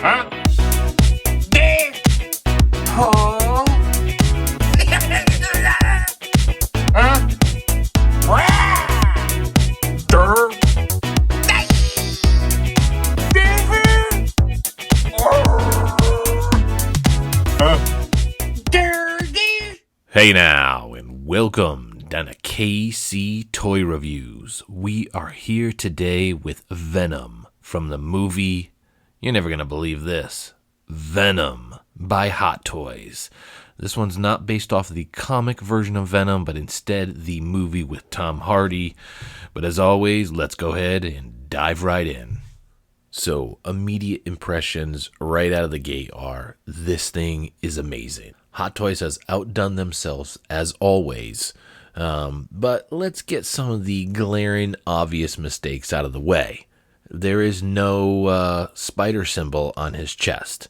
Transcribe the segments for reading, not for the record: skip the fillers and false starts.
Huh? There. Oh. Huh? Durr. Hey now, and welcome down to KC Toy Reviews. We are here today with Venom from the movie, you're never going to believe this, Venom by Hot Toys. This one's not based off the comic version of Venom, but instead the movie with Tom Hardy. But as always, let's go ahead and dive right in. So, immediate impressions right out of the gate are, this thing is amazing. Hot Toys has outdone themselves as always, but let's get some of the glaring, obvious mistakes out of the way. There is no spider symbol on his chest.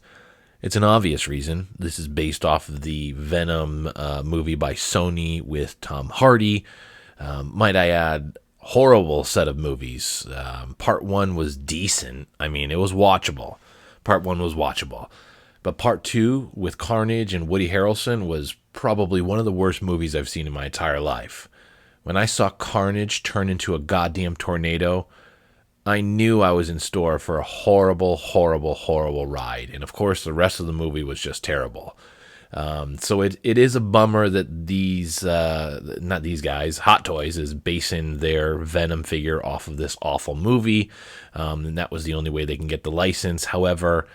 It's an obvious reason. This is based off of the Venom movie by Sony with Tom Hardy. Might I add, horrible set of movies. Part 1 was decent. I mean, it was watchable. Part 1 was watchable. But Part 2 with Carnage and Woody Harrelson was probably one of the worst movies I've seen in my entire life. When I saw Carnage turn into a goddamn tornado, I knew I was in store for a horrible, horrible, horrible ride. And of course, the rest of the movie was just terrible. So it is a bummer that not these guys, Hot Toys, is basing their Venom figure off of this awful movie. And that was the only way they can get the license. However,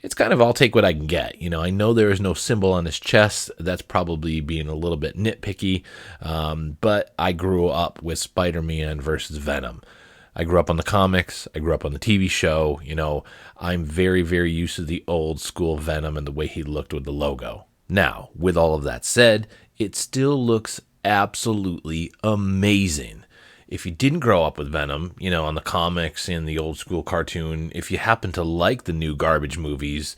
it's kind of, I'll take what I can get. You know, I know there is no symbol on his chest. That's probably being a little bit nitpicky. But I grew up with Spider-Man versus Venom. I grew up on the comics. I grew up on the TV show. You know, I'm very, very used to the old school Venom and the way he looked with the logo. Now, with all of that said, it still looks absolutely amazing. If you didn't grow up with Venom, you know, on the comics and the old school cartoon, if you happen to like the new garbage movies,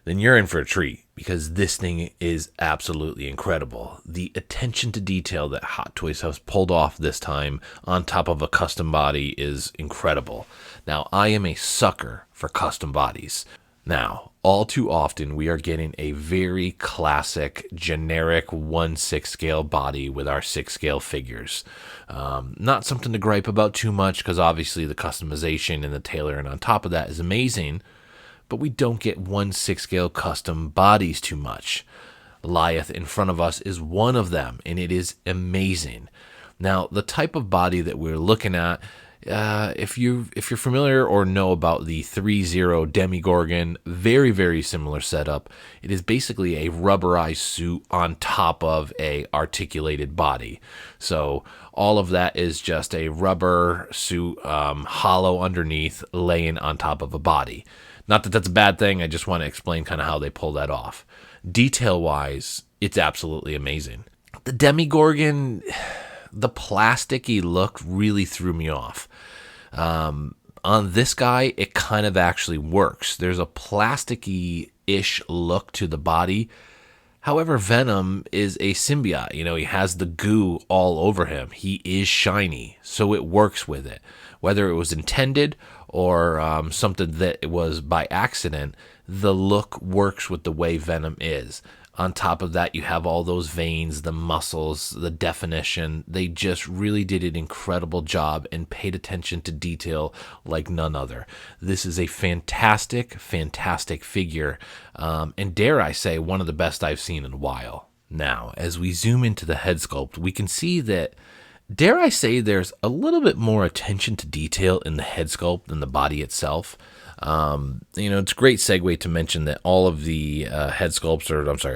then you're in for a treat, because this thing is absolutely incredible. The attention to detail that Hot Toys has pulled off this time on top of a custom body is incredible. Now, I am a sucker for custom bodies. Now, all too often, we are getting a very classic, generic 1/6 scale body with our 6 scale figures. Not something to gripe about too much, because obviously the customization and the tailoring on top of that is amazing, but we don't get 1/6 scale custom bodies too much. Goliath in front of us is one of them, and it is amazing. Now, the type of body that we're looking at, if you're familiar or know about the 3-0 Demigorgon, very, very similar setup. It is basically a rubberized suit on top of a articulated body. So all of that is just a rubber suit, hollow underneath, laying on top of a body. Not that that's a bad thing. I just want to explain kind of how they pull that off. Detail-wise, it's absolutely amazing. The Demigorgon, the plasticky look really threw me off. On this guy, it kind of actually works. There's a plasticky-ish look to the body. However, Venom is a symbiote. You know, he has the goo all over him. He is shiny, so it works with it. Whether it was intended or something that it was by accident, the look works with the way Venom is. On top of that, you have all those veins, the muscles, the definition. They just really did an incredible job and paid attention to detail like none other. This is a fantastic, fantastic figure, and dare I say, one of the best I've seen in a while. Now, as we zoom into the head sculpt, we can see that, dare I say, there's a little bit more attention to detail in the head sculpt than the body itself. You know, it's a great segue to mention that all of the head sculpts,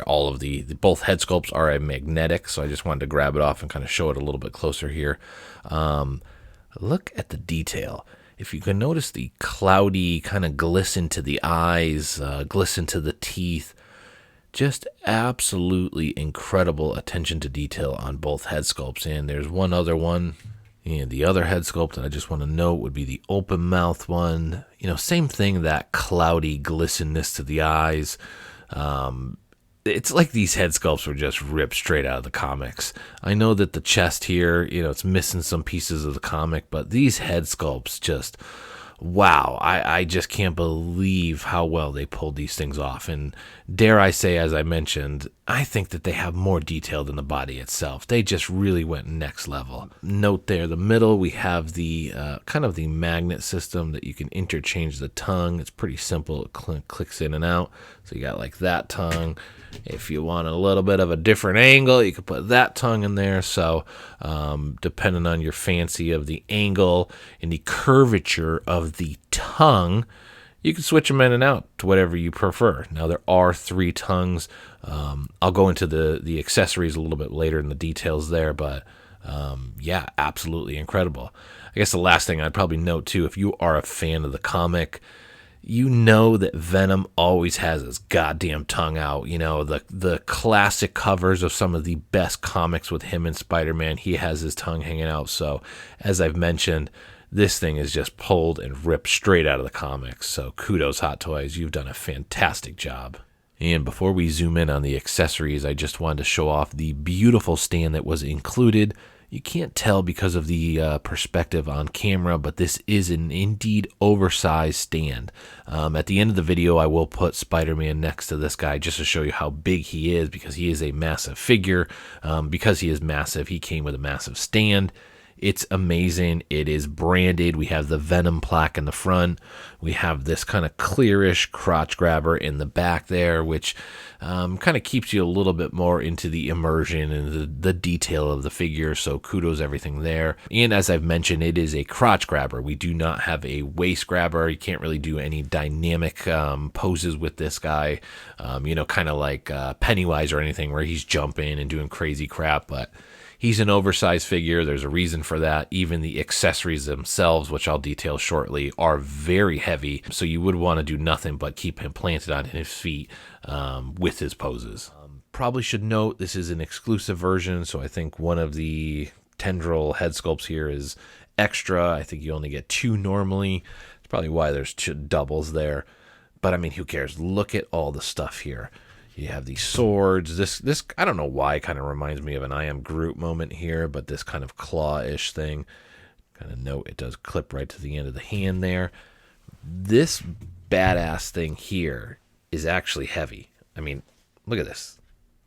all of both head sculpts are a magnetic, so I just wanted to grab it off and kind of show it a little bit closer here. Look at the detail. If you can notice the cloudy kind of glisten to the eyes, glisten to the teeth, just absolutely incredible attention to detail on both head sculpts. And there's one other one. And the other head sculpt that I just want to note would be the open mouth one. You know, same thing, that cloudy glistenness to the eyes. It's like these head sculpts were just ripped straight out of the comics. I know that the chest here, you know, it's missing some pieces of the comic, but these head sculpts just, wow, I just can't believe how well they pulled these things off. And dare I say, as I mentioned, I think that they have more detail than the body itself. They just really went next level. Note there, the middle, we have the kind of the magnet system that you can interchange the tongue. It's pretty simple. It clicks in and out. So you got like that tongue. If you want a little bit of a different angle, you can put that tongue in there. So depending on your fancy of the angle and the curvature of the tongue, you can switch them in and out to whatever you prefer. Now, there are 3 tongues. I'll go into the accessories a little bit later in the details there, but yeah, absolutely incredible. I guess the last thing I'd probably note, too, if you are a fan of the comic, you know that Venom always has his goddamn tongue out. You know, the classic covers of some of the best comics with him and Spider-Man, he has his tongue hanging out. So, as I've mentioned, this thing is just pulled and ripped straight out of the comics. So, kudos, Hot Toys. You've done a fantastic job. And before we zoom in on the accessories, I just wanted to show off the beautiful stand that was included. You can't tell because of the perspective on camera, but this is an indeed oversized stand. At the end of the video, I will put Spider-Man next to this guy just to show you how big he is, because he is a massive figure. Because he is massive, he came with a massive stand. It's amazing. It is branded. We have the Venom plaque in the front. We have this kind of clearish crotch grabber in the back there, which kind of keeps you a little bit more into the immersion and the detail of the figure. So kudos everything there. And as I've mentioned, it is a crotch grabber. We do not have a waist grabber. You can't really do any dynamic poses with this guy, kind of like Pennywise or anything where he's jumping and doing crazy crap, but he's an oversized figure. There's a reason for that. Even the accessories themselves, which I'll detail shortly, are very heavy. So you would want to do nothing but keep him planted on his feet with his poses. Probably should note this is an exclusive version. So I think one of the tendril head sculpts here is extra. I think you only get 2 normally. It's probably why there's 2 doubles there. But I mean, who cares? Look at all the stuff here. You have these swords. This I don't know why, kind of reminds me of an I Am Groot moment here, but this kind of claw-ish thing. Kind of note it does clip right to the end of the hand there. This badass thing here is actually heavy. I mean, look at this.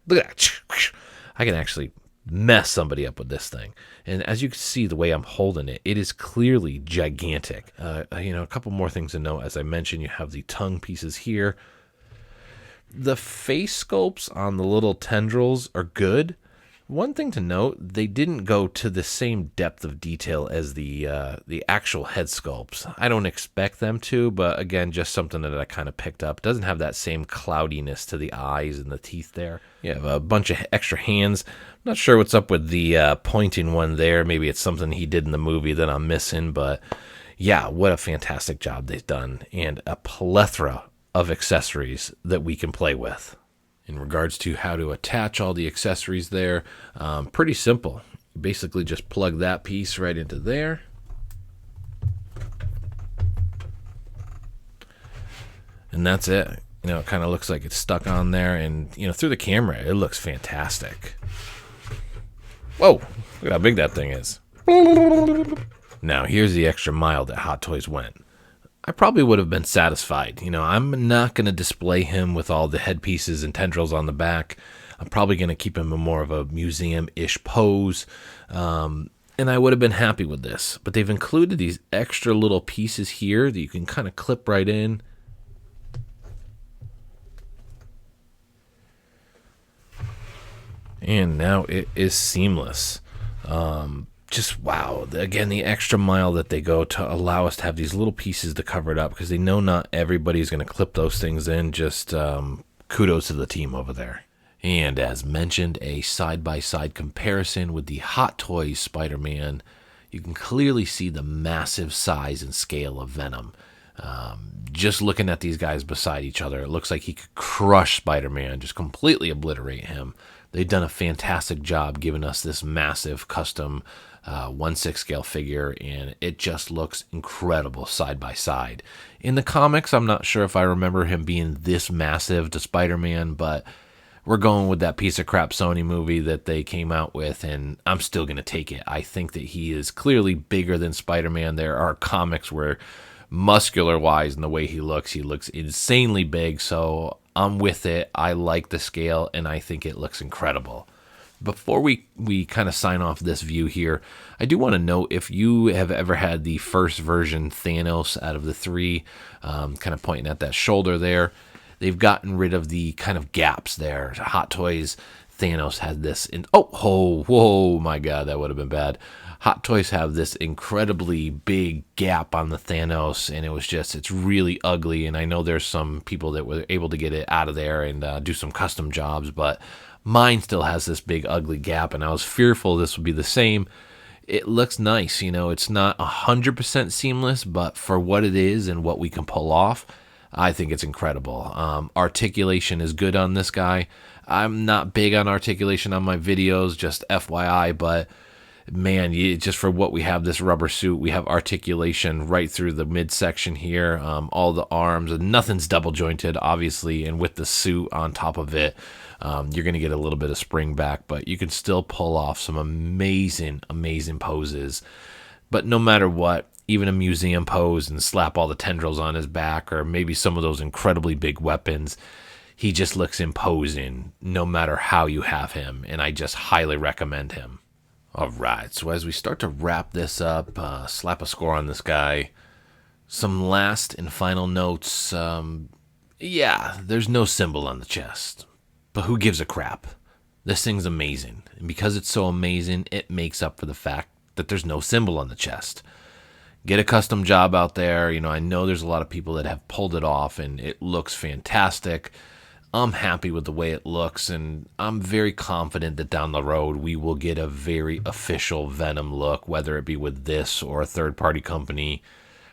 Look at that. I can actually mess somebody up with this thing. And as you can see, the way I'm holding it, it is clearly gigantic. A couple more things to note. As I mentioned, you have the tongue pieces here. The face sculpts on the little tendrils are good. One thing to note, they didn't go to the same depth of detail as the actual head sculpts. I don't expect them to, but again, just something that I kind of picked up. It doesn't have that same cloudiness to the eyes and the teeth there. You have a bunch of extra hands. I'm not sure what's up with the pointing one there. Maybe it's something he did in the movie that I'm missing, but yeah, what a fantastic job they've done, and a plethora of accessories that we can play with. In regards to how to attach all the accessories there, pretty simple. You basically just plug that piece right into there. And that's it. It kind of looks like it's stuck on there, and through the camera it looks fantastic. Whoa, look at how big that thing is. Now here's the extra mile that Hot Toys went. I probably would have been satisfied. I'm not going to display him with all the headpieces and tendrils on the back. I'm probably going to keep him in more of a museum-ish pose. And I would have been happy with this. But they've included these extra little pieces here that you can kind of clip right in. And now it is seamless. Just wow. Again, the extra mile that they go to allow us to have these little pieces to cover it up, because they know not everybody's going to clip those things in. Just kudos to the team over there. And as mentioned, a side-by-side comparison with the Hot Toys Spider-Man. You can clearly see the massive size and scale of Venom. Just looking at these guys beside each other, it looks like he could crush Spider-Man, just completely obliterate him. They've done a fantastic job giving us this massive custom 1/6 scale figure, and it just looks incredible side by side. In the comics, I'm not sure if I remember him being this massive to Spider-Man, but we're going with that piece of crap Sony movie that they came out with, and I'm still going to take it. I think that he is clearly bigger than Spider-Man. There are comics where muscular-wise and the way he looks insanely big, so I'm with it. I like the scale, and I think it looks incredible. Before we kind of sign off this view here, I do want to note, if you have ever had the first version Thanos out of the three, kind of pointing at that shoulder there, they've gotten rid of the kind of gaps there. Hot Toys Thanos had this whoa, my God, that would have been bad. Hot Toys have this incredibly big gap on the Thanos, and it's really ugly, and I know there's some people that were able to get it out of there and do some custom jobs, but mine still has this big ugly gap, and I was fearful this would be the same. It looks nice, it's not 100% seamless, but for what it is and what we can pull off, I think it's incredible. Articulation is good on this guy. I'm not big on articulation on my videos, just FYI, but man, just for what we have, this rubber suit, we have articulation right through the midsection here, all the arms, and nothing's double jointed, obviously, and with the suit on top of it, you're going to get a little bit of spring back, but you can still pull off some amazing poses. But no matter what, even a museum pose and slap all the tendrils on his back, or maybe some of those incredibly big weapons, he just looks imposing no matter how you have him, and I just highly recommend him. All right, so as we start to wrap this up, slap a score on this guy, some last and final notes. There's no symbol on the chest, but who gives a crap? This thing's amazing, and because it's so amazing, it makes up for the fact that there's no symbol on the chest. Get a custom job out there. I know there's a lot of people that have pulled it off, and it looks fantastic. I'm happy with the way it looks, and I'm very confident that down the road we will get a very official Venom look, whether it be with this or a third-party company.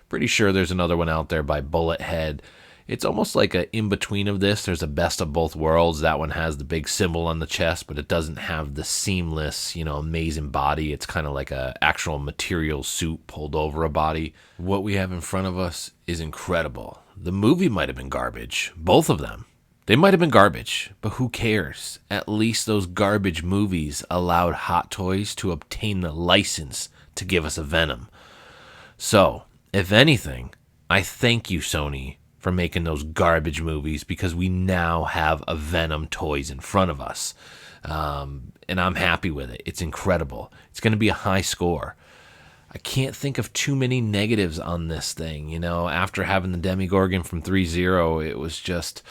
Pretty sure there's another one out there by Bullet Head. It's almost like an in-between of this. There's a best of both worlds. That one has the big symbol on the chest, but it doesn't have the seamless, amazing body. It's kind of like a actual material suit pulled over a body. What we have in front of us is incredible. The movie might have been garbage. Both of them. They might have been garbage, but who cares? At least those garbage movies allowed Hot Toys to obtain the license to give us a Venom. So, if anything, I thank you, Sony, for making those garbage movies, because we now have a Venom toys in front of us. And I'm happy with it. It's incredible. It's going to be a high score. I can't think of too many negatives on this thing. After having the Demogorgon from 3.0, it was just...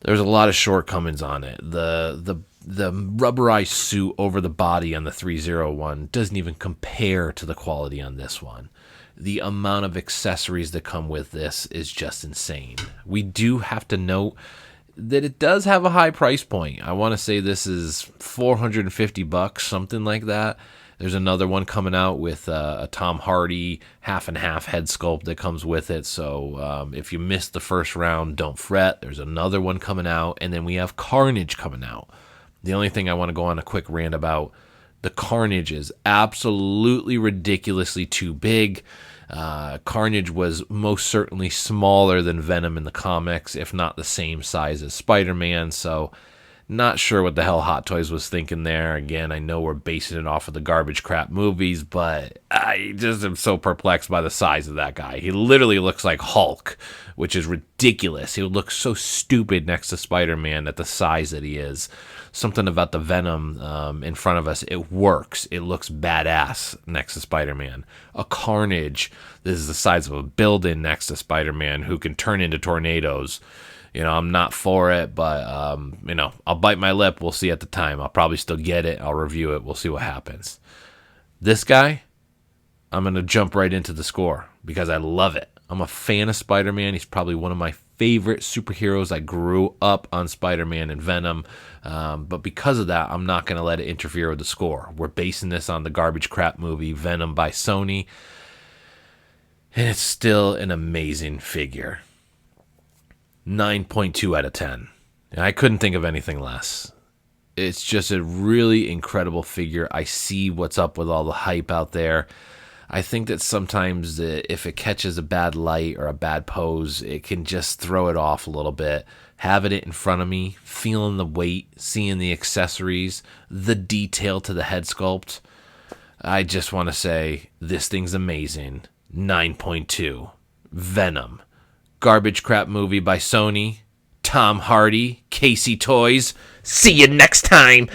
There's a lot of shortcomings on it. The rubberized suit over the body on the 3.0 one doesn't even compare to the quality on this one. The amount of accessories that come with this is just insane. We do have to note that it does have a high price point. I want to say this is $450, something like that. There's another one coming out with a Tom Hardy half and half head sculpt that comes with it. So if you missed the first round, don't fret. There's another one coming out, and then we have Carnage coming out. The only thing I want to go on a quick rant about, the Carnage is absolutely ridiculously too big. Carnage was most certainly smaller than Venom in the comics, if not the same size as Spider-Man, so not sure what the hell Hot Toys was thinking there. Again, I know we're basing it off of the garbage crap movies, but I just am so perplexed by the size of that guy. He literally looks like Hulk, which is ridiculous. He would look so stupid next to Spider-Man at the size that he is. Something about the Venom in front of us, it works. It looks badass next to Spider-Man. A Carnage, this is the size of a building next to Spider-Man, who can turn into tornadoes. I'm not for it, but, I'll bite my lip. We'll see at the time. I'll probably still get it. I'll review it. We'll see what happens. This guy, I'm going to jump right into the score because I love it. I'm a fan of Spider-Man. He's probably one of my favorite superheroes. I grew up on Spider-Man and Venom, but because of that, I'm not going to let it interfere with the score. We're basing this on the garbage crap movie Venom by Sony, and it's still an amazing figure. 9.2 out of 10. I couldn't think of anything less. It's just a really incredible figure. I see what's up with all the hype out there. I think that sometimes if it catches a bad light or a bad pose, it can just throw it off a little bit. Having it in front of me, feeling the weight, seeing the accessories, the detail to the head sculpt, I just want to say this thing's amazing. 9.2. Venom. Garbage crap movie by Sony. Tom Hardy, Casey Toys. See you next time.